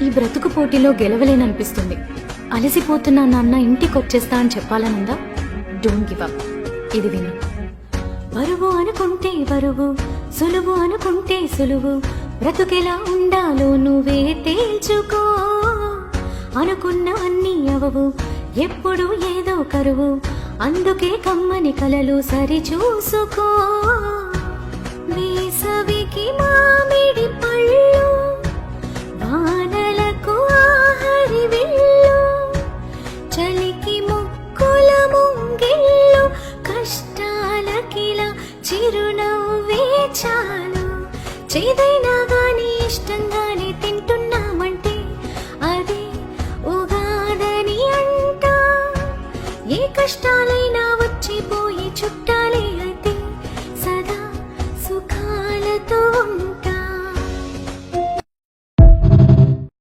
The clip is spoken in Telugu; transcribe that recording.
ఈ బ్రతుకు పోటీలో గెలవలేననిపిస్తుంది. అలసిపోతున్నా నాన్న, ఇంటికొచ్చేస్తా అని చెప్పాలనుందా? Don't give up. ఇది విను. బరువు అనుకుంటే బరువు, సులువు అనుకుంటే సులువు, బ్రతుకెలా ఉండాలో నువ్వే తేల్చుకో. అనుకున్నవన్నీ అవవు, ఎప్పుడు ఏదో కరువు, అందుకే కమ్మని కలలు సరి చూసుకో. వేసవికి మామిడి పళ్ళు, వానలకు ఆహరి విల్లు, చలికి ముక్కుల ముంగిళ్ళు, కష్టాలకిలా చిరునవ్వే చాలు. చేదైనా గాని ఇష్టంగానే తింటున్నామంటే అది ఉగాదని అంట. ఏ కష్టాలైనా